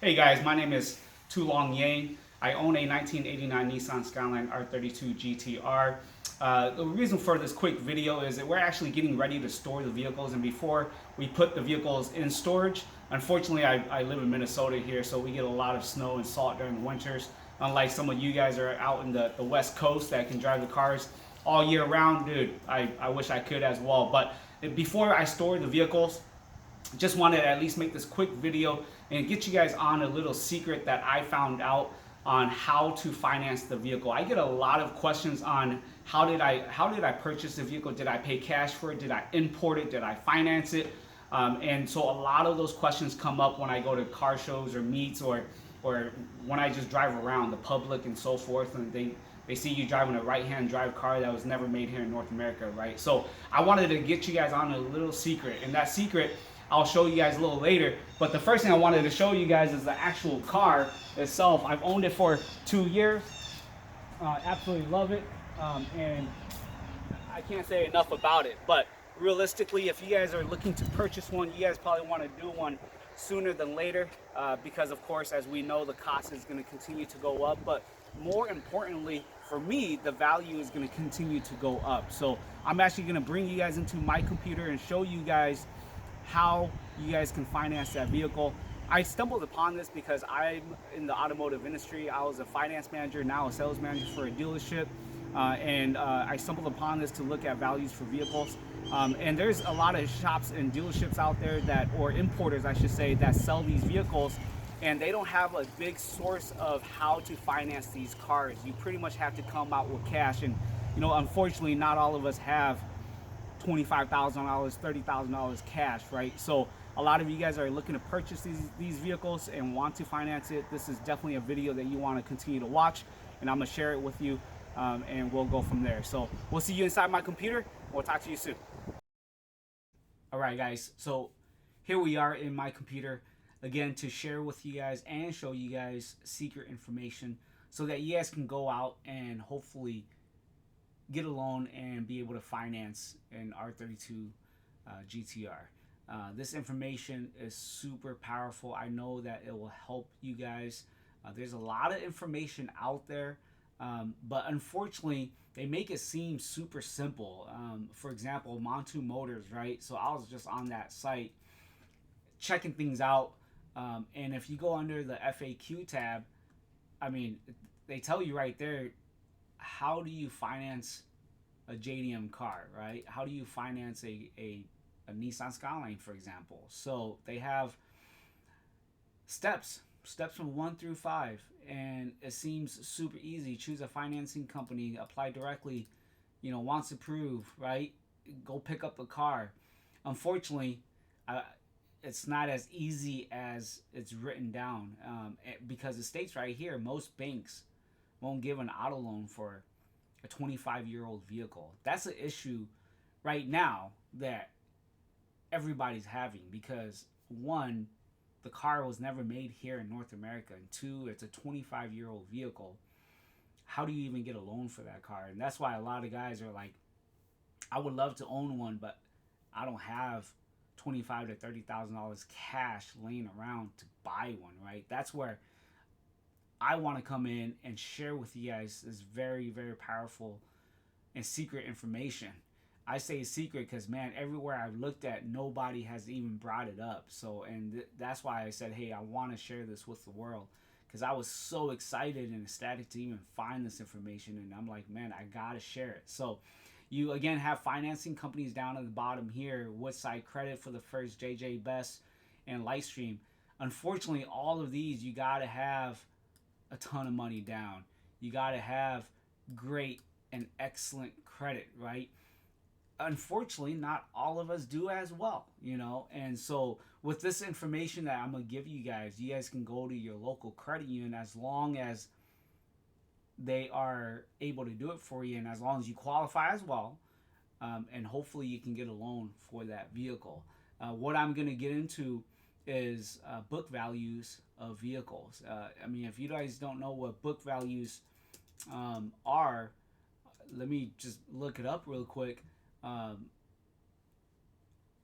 Hey guys, my name is Tu Long Yang. I own a 1989 Nissan Skyline R32 GTR. The reason for this quick video is that we're actually getting ready to store the vehicles, and before we put the vehicles in storage, unfortunately I live in Minnesota here, so we get a lot of snow and salt during the winters. Unlike some of you guys are out in the West Coast that can drive the cars all year round, dude, I wish I could as well. But before I store the vehicles, just wanted to at least make this quick video and get you guys on a little secret that I found out on how to finance the vehicle. I get a lot of questions on how did I purchase the vehicle? Did I pay cash for it? Did I import it? Did I finance it? And so a lot of those questions come up when I go to car shows or meets, or when I just drive around the public and so forth, and they see you driving a right-hand drive car that was never made here in North America, right? So I wanted to get you guys on a little secret, and that secret I'll show you guys a little later. But the first thing I wanted to show you guys is the actual car itself. I've owned it for 2 years. Absolutely love it. And I can't say enough about it. But realistically, if you guys are looking to purchase one, you guys probably want to do one sooner than later, because of course, as we know, the cost is going to continue to go up. But more importantly, for me, the value is going to continue to go up. So I'm actually going to bring you guys into my computer and show you guys how you guys can finance that vehicle. I stumbled upon this because I'm in the automotive industry. I was a finance manager, now a sales manager for a dealership, and I stumbled upon this to look at values for vehicles. And there's a lot of shops and dealerships out there that, or importers I should say, that sell these vehicles, and they don't have a big source of how to finance these cars. You pretty much have to come out with cash, and unfortunately not all of us have $25,000, $30,000 cash, right? So a lot of you guys are looking to purchase these vehicles and want to finance it. This is definitely a video that you want to continue to watch, and I'm gonna share it with you, and we'll go from there. So we'll see you inside my computer. We'll talk to you soon. All right, guys. So here we are in my computer again to share with you guys and show you guys secret information so that you guys can go out and hopefully get a loan and be able to finance an R32 GTR. This information is super powerful. I know that it will help you guys. There's a lot of information out there, but unfortunately, they make it seem super simple. For example, Montu Motors, right? So I was just on that site checking things out, and if you go under the FAQ tab, I mean, they tell you right there, how do you finance a JDM car, right? How do you finance a Nissan Skyline, for example? So they have steps from 1 through 5, and it seems super easy. Choose a financing company, apply directly, wants approved, right? Go pick up the car. Unfortunately, it's not as easy as it's written down, because it states right here most banks won't give an auto loan for a 25-year-old vehicle. That's an issue right now that everybody's having, because one, the car was never made here in North America, and two, it's a 25-year-old vehicle. How do you even get a loan for that car? And that's why a lot of guys are like, I would love to own one, but I don't have $25,000 to $30,000 cash laying around to buy one, right? That's where I want to come in and share with you guys this very, very powerful and secret information. I say secret because, man, everywhere I've looked at, nobody has even brought it up. So, and that's why I said, hey, I want to share this with the world, because I was so excited and ecstatic to even find this information. And I'm like, man, I got to share it. So you, again, have financing companies down at the bottom here, Woodside Credit for the first, JJ Best, and Lightstream. Unfortunately, all of these, you got to have a ton of money down. You got to have great and excellent credit, right? Unfortunately, not all of us do as well, and so with this information that I'm gonna give you guys can go to your local credit union, as long as they are able to do it for you, and as long as you qualify as well, and hopefully you can get a loan for that vehicle. What I'm gonna get into is book values of vehicles. I mean, if you guys don't know what book values are, let me just look it up real quick,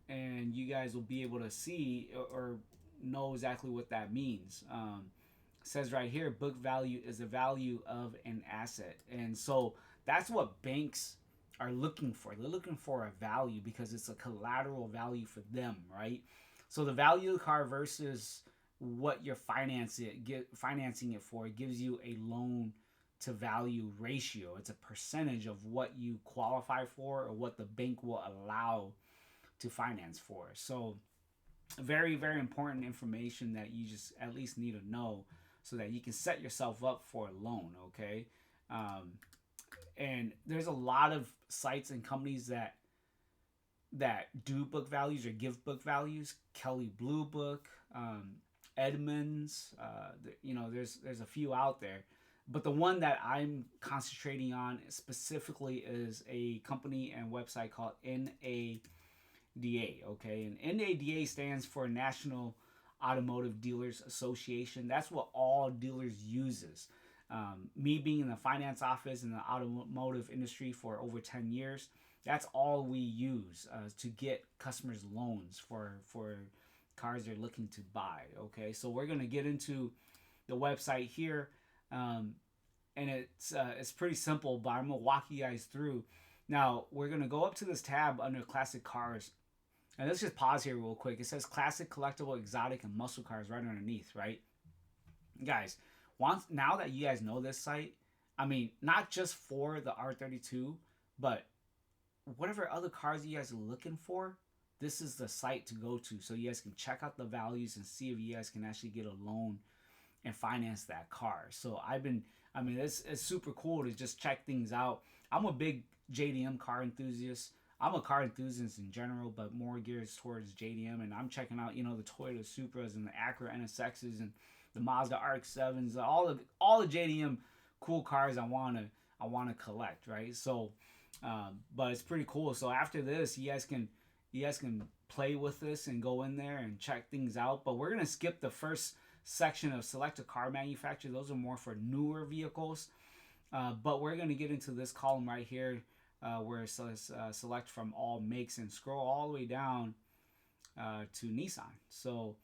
and you guys will be able to see, or know exactly what that means. It says right here, book value is the value of an asset. And so that's what banks are looking for. They're looking for a value because it's a collateral value for them, right? So the value of the car versus what you're financing it for, it gives you a loan to value ratio. It's a percentage of what you qualify for or what the bank will allow to finance for. So very, very important information that you just at least need to know so that you can set yourself up for a loan, okay? And there's a lot of sites and companies that do book values or give book values. Kelley Blue Book, Edmunds, there's a few out there. But the one that I'm concentrating on specifically is a company and website called NADA, okay? And NADA stands for National Automotive Dealers Association. That's what all dealers uses. Me being in the finance office in the automotive industry for over 10 years, that's all we use to get customers loans for cars they're looking to buy, okay? So we're going to get into the website here, and it's pretty simple, but I'm going to walk you guys through. Now, we're going to go up to this tab under Classic Cars. And let's just pause here real quick. It says Classic, Collectible, Exotic, and Muscle Cars right underneath, right? Guys, now that you guys know this site, I mean, not just for the R32, but whatever other cars you guys are looking for, this is the site to go to so you guys can check out the values and see if you guys can actually get a loan and finance that car. So it's super cool to just check things out. I'm a big JDM car enthusiast. I'm a car enthusiast in general, but more geared towards JDM, and I'm checking out, the Toyota Supras and the Acura NSXs and the Mazda RX-7s, all the JDM cool cars I wanna collect, right? So, but it's pretty cool. So after this, you guys can play with this and go in there and check things out. But we're gonna skip the first section of select a car manufacturer. Those are more for newer vehicles. But we're gonna get into this column right here. Where it says select from all makes and scroll all the way down to Nissan. So,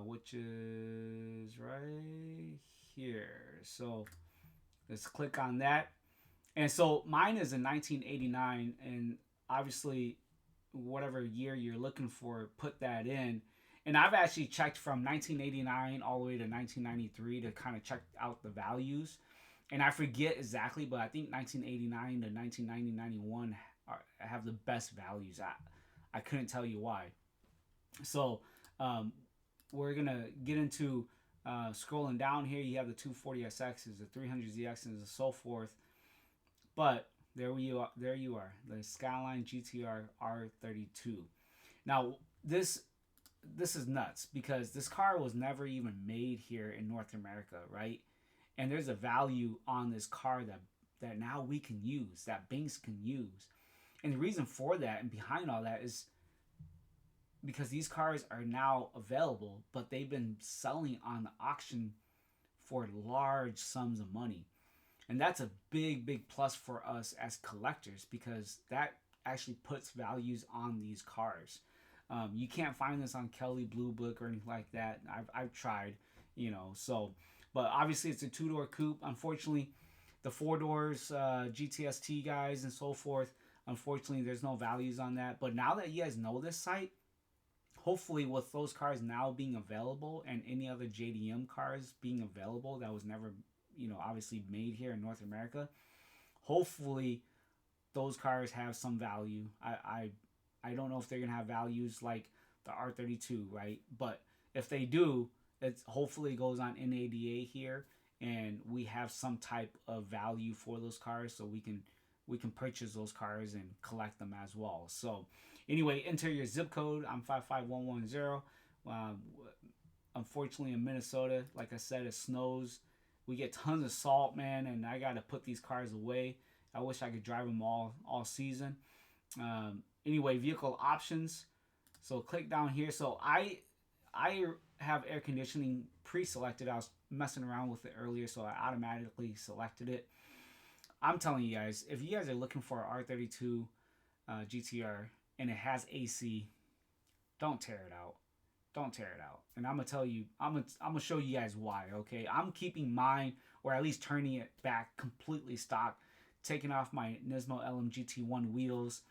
which is right here. So let's click on that. And so mine is in 1989, and obviously whatever year you're looking for, put that in. And I've actually checked from 1989 all the way to 1993 to kind of check out the values. And I forget exactly, but I think 1989 to 1990, 91 have the best values. I couldn't tell you why. So we're going to get into scrolling down here. You have the 240SXs, the 300ZXs, and so forth. But there you are, the Skyline GTR R32. Now, this is nuts because this car was never even made here in North America, right? And there's a value on this car that now we can use, that banks can use. And the reason for that and behind all that is because these cars are now available, but they've been selling on the auction for large sums of money. And that's a big, big plus for us as collectors because that actually puts values on these cars. You can't find this on Kelley Blue Book or anything like that. I've tried, so... But obviously, it's a two-door coupe. Unfortunately, the four doors, GTST guys and so forth, unfortunately, there's no values on that. But now that you guys know this site, hopefully with those cars now being available and any other JDM cars being available that was never, obviously made here in North America, hopefully those cars have some value. I don't know if they're going to have values like the R32, right? But if they do, it hopefully goes on NADA here, and we have some type of value for those cars, so we can purchase those cars and collect them as well. So, anyway, enter your zip code. I'm 55110. Unfortunately, in Minnesota, like I said, it snows. We get tons of salt, man, and I gotta put these cars away. I wish I could drive them all season. Anyway, vehicle options. So click down here. So I have air conditioning pre-selected. I was messing around with it earlier, so I automatically selected it. I'm telling you guys, if you guys are looking for an R32 GTR and it has AC, don't tear it out. don't tear it out. And I'm gonna tell you, I'm gonna show you guys why. Okay, I'm keeping mine, or at least turning it back completely stock, taking off my Nismo LMGT1 wheels,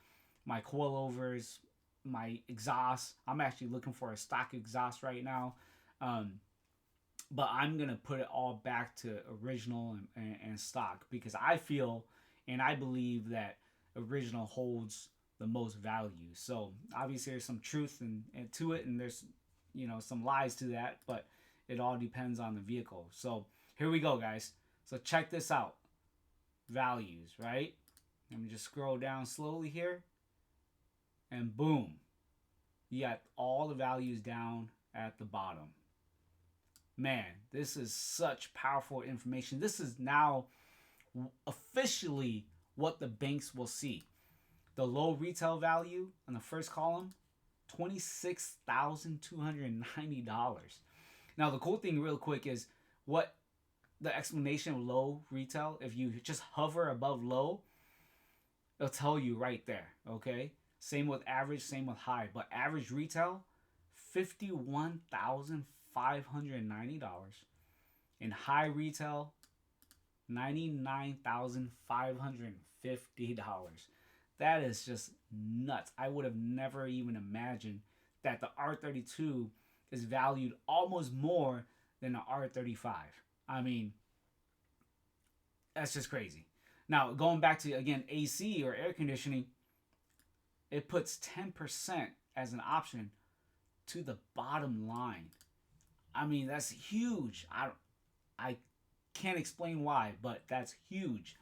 my coilovers, my exhaust. I'm actually looking for a stock exhaust right now. But I'm gonna put it all back to original and stock, because I feel and I believe that original holds the most value. So obviously there's some truth and to it, and there's some lies to that, but it all depends on the vehicle. So here we go, guys. So check this out. Values, right? Let me just scroll down slowly here, and boom, you got all the values down at the bottom. Man, this is such powerful information. This is now officially what the banks will see. The low retail value on the first column, $26,290. Now, the cool thing real quick is what the explanation of low retail, if you just hover above low, it'll tell you right there, okay? Same with average, same with high. But average retail, $51,590. And high retail, $99,550. That is just nuts. I would have never even imagined that the R32 is valued almost more than the R35. I mean, that's just crazy. Now, going back to, again, AC or air conditioning, it puts 10% as an option to the bottom line. I mean, that's huge. I can't explain why, but that's huge.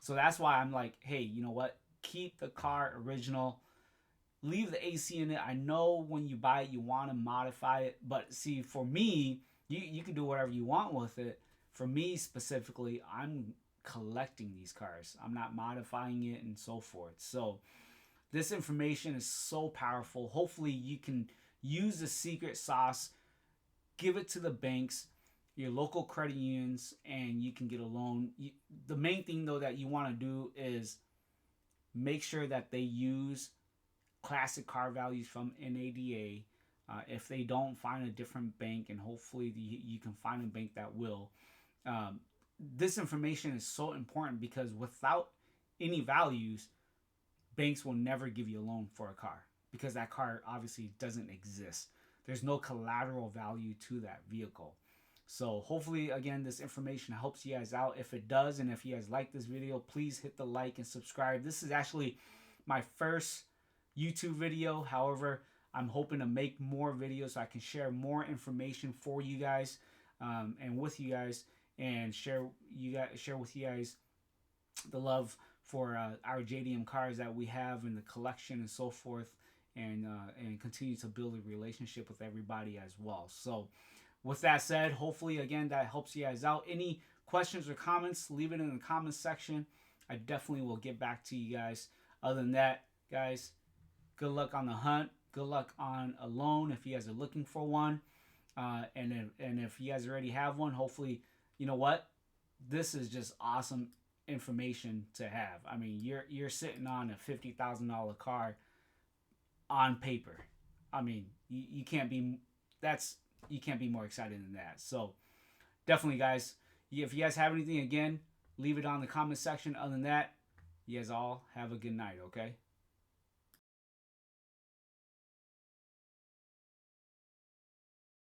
So that's why I'm like, hey, you know what? Keep the car original. Leave the AC in it. I know when you buy it, you want to modify it. But see, for me, you can do whatever you want with it. For me specifically, I'm collecting these cars. I'm not modifying it and so forth. So this information is so powerful. Hopefully you can use the secret sauce, give it to the banks, your local credit unions, and you can get a loan. The main thing though that you want to do is make sure that they use classic car values from NADA. If they don't, find a different bank, and hopefully you can find a bank that will. This information is so important because without any values, banks will never give you a loan for a car, because that car obviously doesn't exist. There's no collateral value to that vehicle. So hopefully, again, this information helps you guys out. If it does, and if you guys like this video, please hit the like and subscribe. This is actually my first YouTube video. However, I'm hoping to make more videos so I can share more information for you guys, and with you guys, and share with you guys the love for our JDM cars that we have in the collection and so forth, and continue to build a relationship with everybody as well. So with that said, hopefully, again, that helps you guys out. Any questions or comments, leave it in the comments section. I definitely will get back to you guys. Other than that, guys, good luck on the hunt. Good luck on a loan if you guys are looking for one. And if you guys already have one, hopefully, you know what? This is just awesome information to have. I mean, you're sitting on a $50,000 car on paper. I mean, you can't be more excited than that. So definitely, guys, if you guys have anything, again, leave it on the comment section. Other than that, you guys all have a good night, okay?